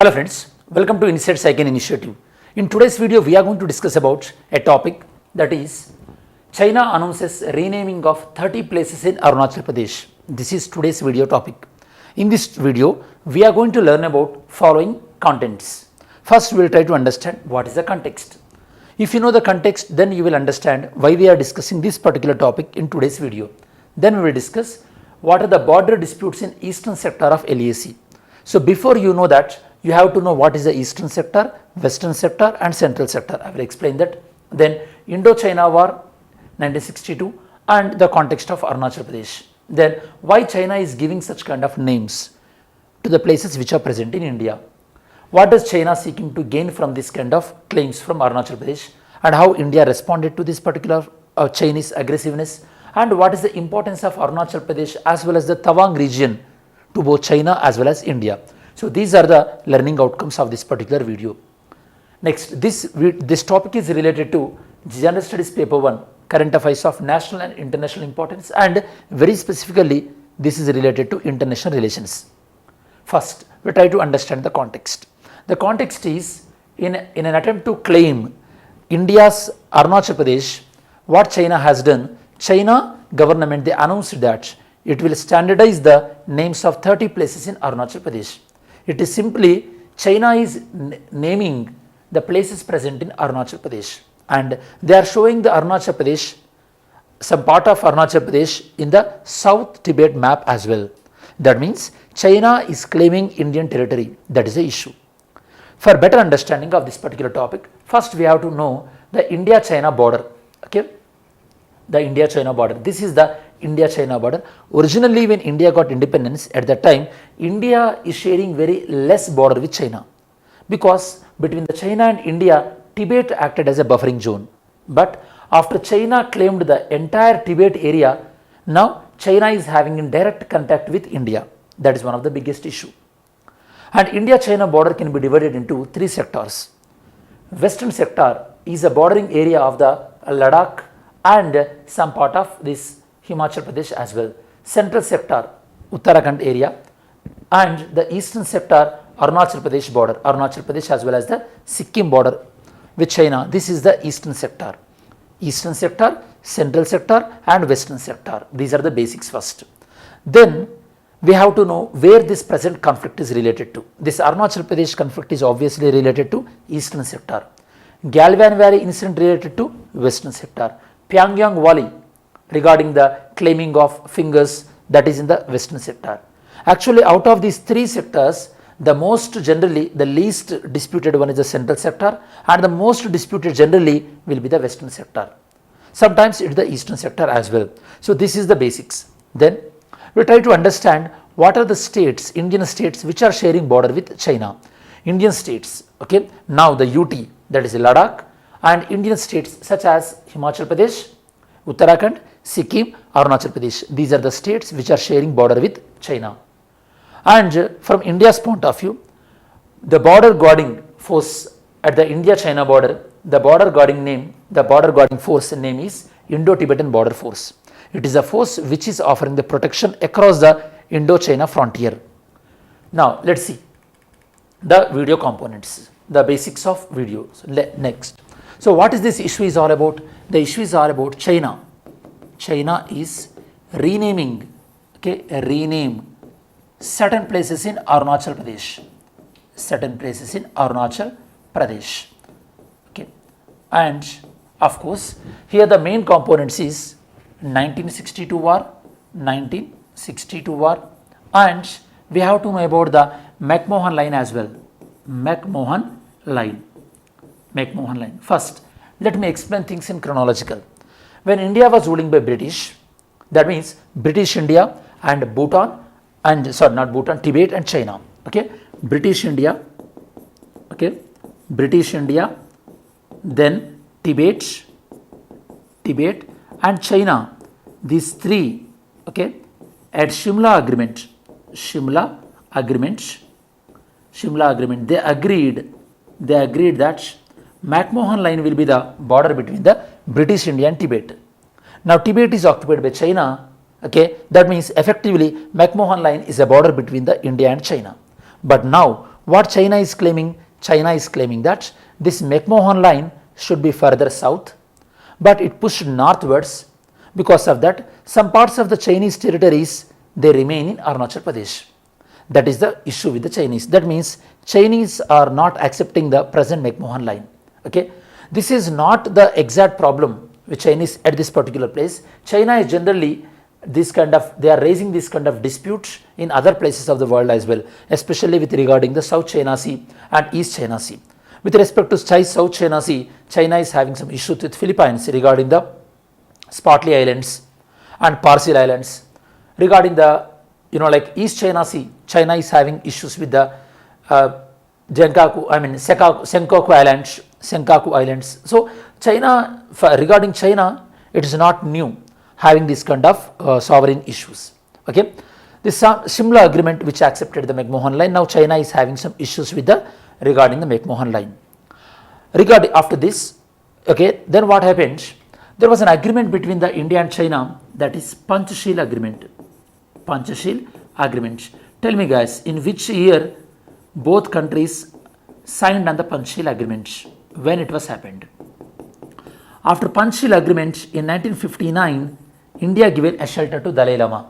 Hello friends, welcome to Inside Cycling Initiative. In today's video, we are going to discuss about a topic that is China announces renaming of 30 places in Arunachal Pradesh. This is today's video topic. In this video, we are going to learn about following contents. First, we will try to understand what is the context. If you know the context, then you will understand why we are discussing this particular topic in today's video. Then we will discuss what are the border disputes in eastern sector of LAC. So before you know that, you have to know what is the eastern sector, western sector and central sector. I will explain that. Then Indo-China War 1962 and the context of Arunachal Pradesh. Then why China is giving such kind of names to the places which are present in India. What is China seeking to gain from this kind of claims from Arunachal Pradesh, and how India responded to this particular Chinese aggressiveness, and what is the importance of Arunachal Pradesh as well as the Tawang region to both China as well as India. So these are the learning outcomes of this particular video. Next, this topic is related to General Studies Paper 1, Current Affairs of National and International Importance, and very specifically this is related to international relations. First, we try to understand the context. The context is in an attempt to claim India's Arunachal Pradesh, what China has done, China government, they announced that it will standardize the names of 30 places in Arunachal Pradesh. It is simply China is naming the places present in Arunachal Pradesh, and they are showing the Arunachal Pradesh, some part of Arunachal Pradesh in the South Tibet map as well. That means China is claiming Indian territory. That is the issue. For better understanding of this particular topic, first we have to know the India-China border. Okay, the India-China border. This is the India-China border. Originally, when India got independence, at that time, India is sharing very less border with China, because between the China and India, Tibet acted as a buffering zone. But after China claimed the entire Tibet area, now China is having in direct contact with India. That is one of the biggest issue. And India-China border can be divided into three sectors. Western sector is a bordering area of the Ladakh and some part of this Himachal Pradesh as well. Central sector, Uttarakhand area, and the eastern sector, Arunachal Pradesh border, Arunachal Pradesh as well as the Sikkim border with China. This is the eastern sector. Eastern sector, central sector and western sector. These are the basics first. Then we have to know where this present conflict is related to. This Arunachal Pradesh conflict is obviously related to eastern sector. Galwan Valley incident related to western sector. Pyongyang Valley regarding the claiming of fingers, that is in the western sector. Actually, out of these three sectors, the most generally, the least disputed one is the central sector, and the most disputed generally will be the western sector. Sometimes it is the eastern sector as well. So this is the basics. Then we try to understand what are the states, Indian states which are sharing border with China. Indian states, okay, now the UT, that is Ladakh, and Indian states such as Himachal Pradesh, Uttarakhand, Sikkim, Arunachal Pradesh. These are the states which are sharing border with China. And from India's point of view, the border guarding force at the India-China border, the border guarding force name is Indo-Tibetan Border Force. It is a force which is offering the protection across the Indo-China frontier. Now let's see the video components, the basics of video. So, next. So what is this issue is all about? The issue is all about China. China is renaming, okay, rename certain places in Arunachal Pradesh. Certain places in Arunachal Pradesh. Okay, and of course, here the main components is 1962 war, 1962 war, and we have to know about the McMahon line as well. McMahon line. McMahon line. First, let me explain things in chronological. When India was ruling by British, that means British India and Bhutan, and sorry, not Bhutan, Tibet and China. Okay, British India, okay, British India, then Tibet and China. These three, okay, at Shimla Agreement, they agreed that McMahon line will be the border between the British India and Tibet. Now Tibet is occupied by China, okay, that means effectively McMahon line is a border between the India and China. But now What China is claiming? China is claiming that this McMahon line should be further south, but it pushed northwards. Because of that, some parts of the Chinese territories, they remain in Arunachal Pradesh. That is the issue with the Chinese. That means Chinese are not accepting the present McMahon line. Okay, this is not the exact problem with Chinese at this particular place. China is generally they are raising this kind of disputes in other places of the world as well, especially with regarding the South China Sea and East China Sea. With respect to South China Sea, China is having some issues with Philippines regarding the Spratly Islands and Parcel Islands. Regarding the like East China Sea, China is having issues with the Senkaku Islands. So China, regarding China, it is not new having this kind of sovereign issues. Okay, this similar agreement which accepted the McMahon line. Now China is having some issues with the regarding the McMahon line. Regarding after this, okay, then what happened? There was an agreement between the India and China, that is Panchashil agreement. Panchashil agreement. Tell me guys, in which year both countries signed on the Panchashil agreement? When it was happened? After Panchashil agreement in 1959, India given a shelter to Dalai Lama.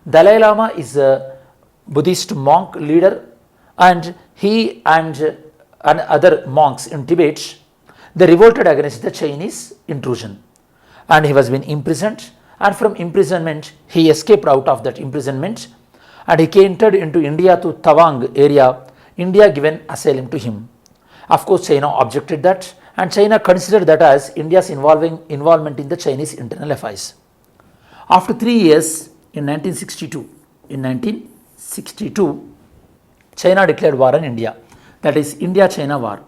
Dalai Lama is a Buddhist monk leader, and he and other monks in Tibet, they revolted against the Chinese intrusion, and he was being imprisoned, and from imprisonment he escaped out of that imprisonment, and he entered into India to Tawang area. India given asylum to him. Of course China objected that, and China considered that as India's involvement in the Chinese internal affairs. After 3 years, in 1962, China declared war on India. That is India-China war.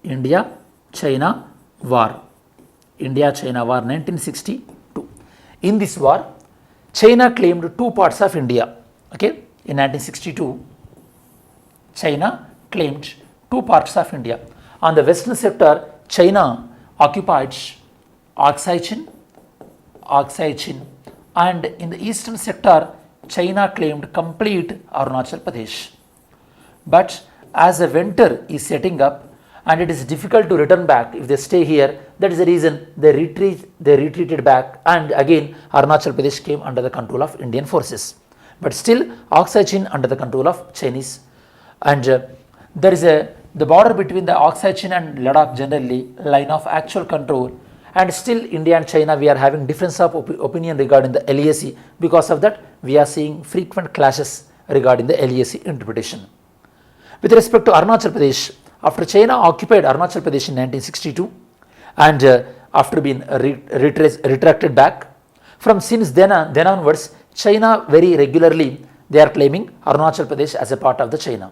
India-China war. India-China war 1962. In this war, China claimed 2 parts of India. Okay, in 1962, China claimed 2 parts of India. On the western sector, China occupied Oxychin, and in the eastern sector, China claimed complete Arunachal Pradesh. But as a winter is setting up and it is difficult to return back if they stay here, that is the reason they retreated back, and again Arunachal Pradesh came under the control of Indian forces. But still Oxychin under the control of Chinese, and there is the border between the Oxychin and Ladakh generally line of actual control, and still India and China, we are having difference of opinion regarding the LAC. Because of that, we are seeing frequent clashes regarding the LAC interpretation. With respect to Arunachal Pradesh, after China occupied Arunachal Pradesh in 1962, and after being retracted back, from since then onwards, China very regularly they are claiming Arunachal Pradesh as a part of the China.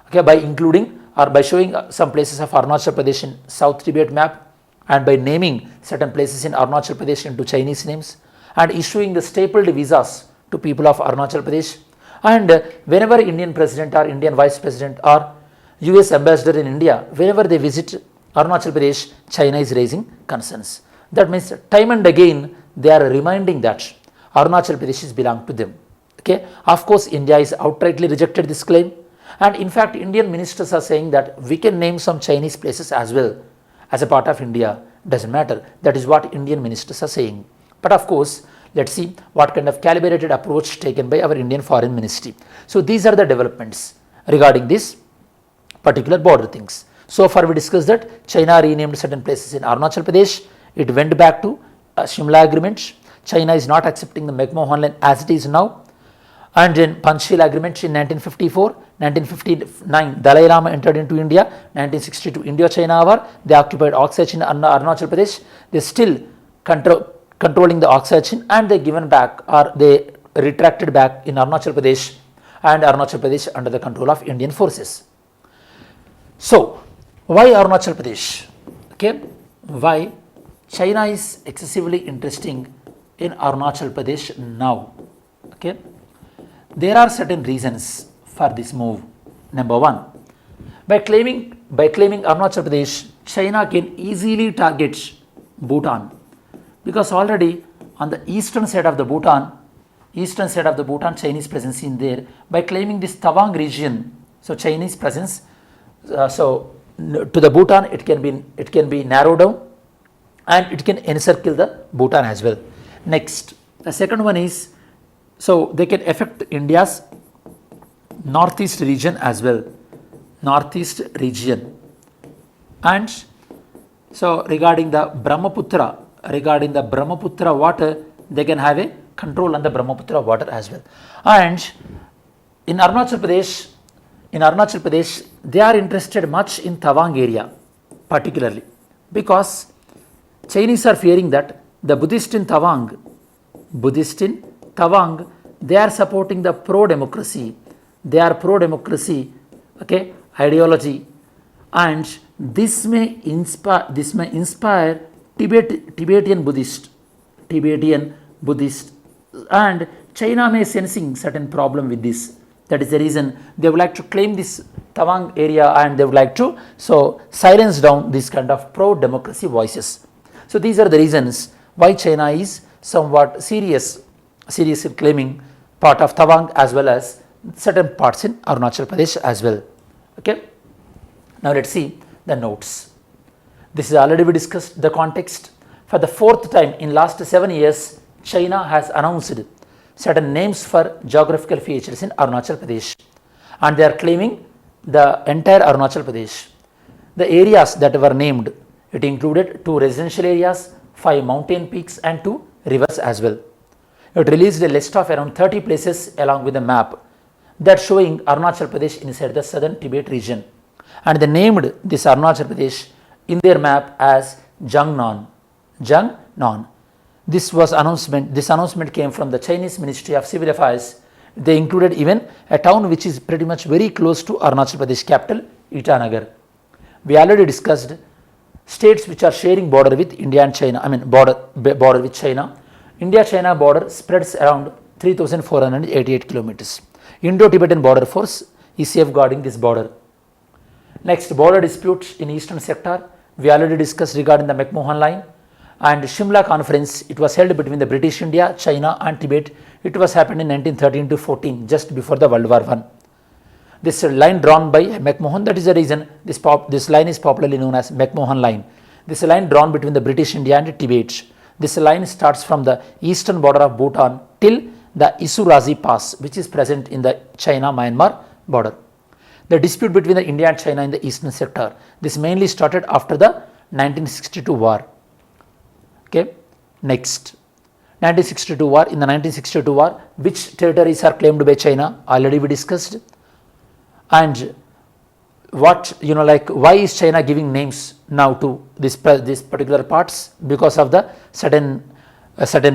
Okay, by including or by showing some places of Arunachal Pradesh in South Tibet map, and by naming certain places in Arunachal Pradesh into Chinese names, and issuing the stapled visas to people of Arunachal Pradesh. And whenever Indian president or Indian vice president or US ambassador in India, whenever they visit Arunachal Pradesh, China is raising concerns. That means time and again they are reminding that Arunachal Pradesh is belong to them. Okay, of course India is outrightly rejected this claim, and in fact Indian ministers are saying that we can name some Chinese places as well as a part of India, doesn't matter. That is what Indian ministers are saying. But of course, let's see what kind of calibrated approach taken by our Indian Foreign Ministry. So these are the developments regarding this particular border things. So far we discussed that China renamed certain places in Arunachal Pradesh. It went back to Shimla agreement. China is not accepting the McMahon line as it is now. And in Panchshil agreement in 1954, 1959 Dalai Lama entered into India, 1962 India-China war, they occupied Oxychin and Arunachal Pradesh. They still controlling the Oxychin, and they given back or they retracted back in Arunachal Pradesh, and Arunachal Pradesh under the control of Indian forces. So why Arunachal Pradesh? Okay, why China is excessively interesting in Arunachal Pradesh now? Okay, there are certain reasons for this move. Number one, by claiming Arunachal Pradesh, China can easily target Bhutan, because already on the eastern side of the Bhutan, Chinese presence in there. By claiming this Tawang region, So Chinese presence, to the Bhutan it can be narrowed down, and it can encircle the Bhutan as well. Next, the second one is, so they can affect India's northeast region as well, northeast region. And so regarding the Brahmaputra water, they can have a control on the Brahmaputra water as well. And in Arunachal Pradesh, they are interested much in Tawang area particularly, because Chinese are fearing that the Buddhist in Tawang, they are supporting the pro-democracy. They are pro-democracy, okay, ideology, and this may inspire Tibetan Buddhist, and China may sensing certain problem with this. That is the reason they would like to claim this Tawang area, and they would like to silence down this kind of pro-democracy voices. So these are the reasons why China is somewhat serious in claiming part of Tawang as well as certain parts in Arunachal Pradesh as well. Okay. Now let's see the notes. This is already we discussed the context. For the fourth time in last 7 years, China has announced certain names for geographical features in Arunachal Pradesh, and they are claiming the entire Arunachal Pradesh. The areas that were named, it included 2 residential areas, 5 mountain peaks, and 2 rivers as well. It released a list of around 30 places along with a map that showing Arunachal Pradesh inside the southern Tibet region, and they named this Arunachal Pradesh in their map as Jangnon. This announcement came from the Chinese Ministry of Civil Affairs. They included even a town which is pretty much very close to Arunachal Pradesh capital, Itanagar. We already discussed states which are sharing border with India and China, border with China. India-China border spreads around 3,488 kilometers. Indo-Tibetan border force is safeguarding this border. Next, border disputes in eastern sector. We already discussed regarding the McMahon line. And Shimla conference, it was held between the British India, China and Tibet. It was happened in 1913 to 14, just before the World War I. This line drawn by McMahon, that is the reason this line is popularly known as McMahon line. This line drawn between the British India and Tibet. This line starts from the eastern border of Bhutan till the Isurazi Pass, which is present in the China-Myanmar border. The dispute between the India and China in the eastern sector, this mainly started after the 1962 war. Okay. Next, 1962 war. In the 1962 war, which territories are claimed by China? Already we discussed. And what, why is China giving names now to this particular parts? Because of the certain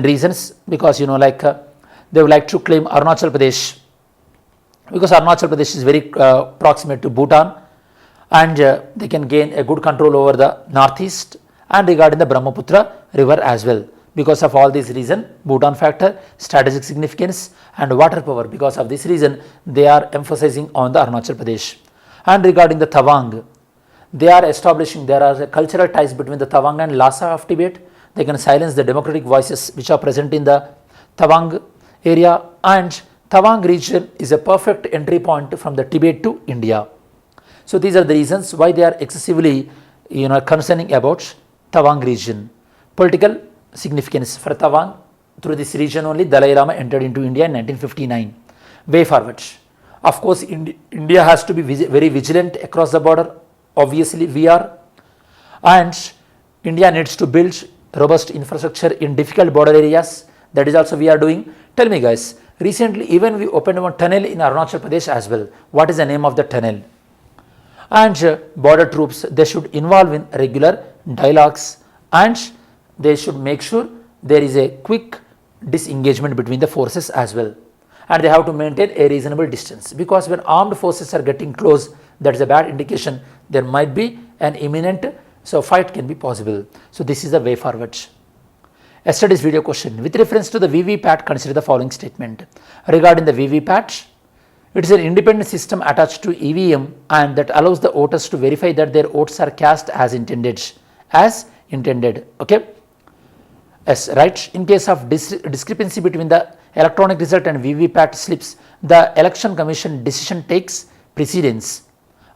reasons. Because they would like to claim Arunachal Pradesh, because Arunachal Pradesh is very proximate to Bhutan, and they can gain a good control over the northeast and regarding the Brahmaputra river as well. Because of all these reasons, Bhutan factor, strategic significance and water power, because of this reason they are emphasizing on the Arunachal Pradesh. And regarding the Tawang, they are establishing there are cultural ties between the Tawang and Lhasa of Tibet. They can silence the democratic voices which are present in the Tawang area, and Tawang region is a perfect entry point from the Tibet to India. So these are the reasons why they are excessively concerning about Tawang region. Political significance for Tawang, through this region only Dalai Lama entered into India in 1959. Way forward. Of course, India has to be very vigilant across the border. Obviously, we are. And India needs to build robust infrastructure in difficult border areas. That is also we are doing. Tell me guys, recently even we opened one tunnel in Arunachal Pradesh as well. What is the name of the tunnel? And border troops, they should involve in regular dialogues, and they should make sure there is a quick disengagement between the forces as well, and they have to maintain a reasonable distance, because when armed forces are getting close, that is a bad indication there might be an imminent fight can be possible. So this is the way forward. Yesterday's video question, with reference to the VVPAT, consider the following statement. Regarding the VVPAT, it is an independent system attached to EVM, and that allows the voters to verify that their votes are cast as intended. Okay. Yes, right. In case of discrepancy between the electronic result and VVPAT slips, the election commission decision takes precedence.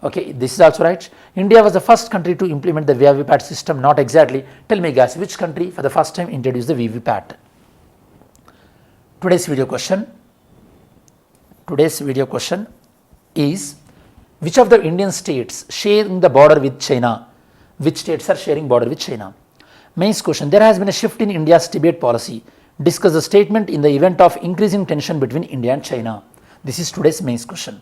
Okay, this is also right. India was the first country to implement the VVPAT system. Not exactly. Tell me guys, which country for the first time introduced the VVPAT? Today's video question is, which of the Indian states sharing the border with China? Which states are sharing border with China? Mains question, there has been a shift in India's Tibet policy. Discuss the statement in the event of increasing tension between India and China. This is today's mains question.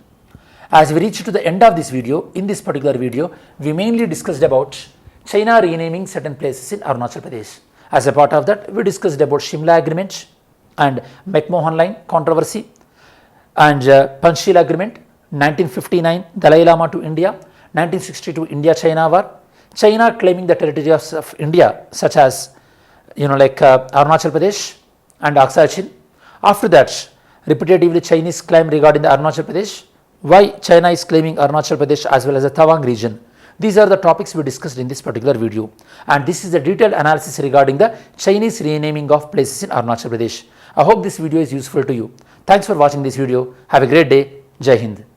As we reach to the end of this video, in this particular video, we mainly discussed about China renaming certain places in Arunachal Pradesh. As a part of that, we discussed about Shimla Agreement and McMahon Line controversy and Panchsheel Agreement, 1959 Dalai Lama to India, 1962 India-China war, China claiming the territories of India such as Arunachal Pradesh and Aksai Chin. After that, repetitively Chinese claim regarding the Arunachal Pradesh, why China is claiming Arunachal Pradesh as well as the Tawang region. These are the topics we discussed in this particular video, and this is the detailed analysis regarding the Chinese renaming of places in Arunachal Pradesh. I hope this video is useful to you. Thanks for watching this video. Have a great day. Jai Hind.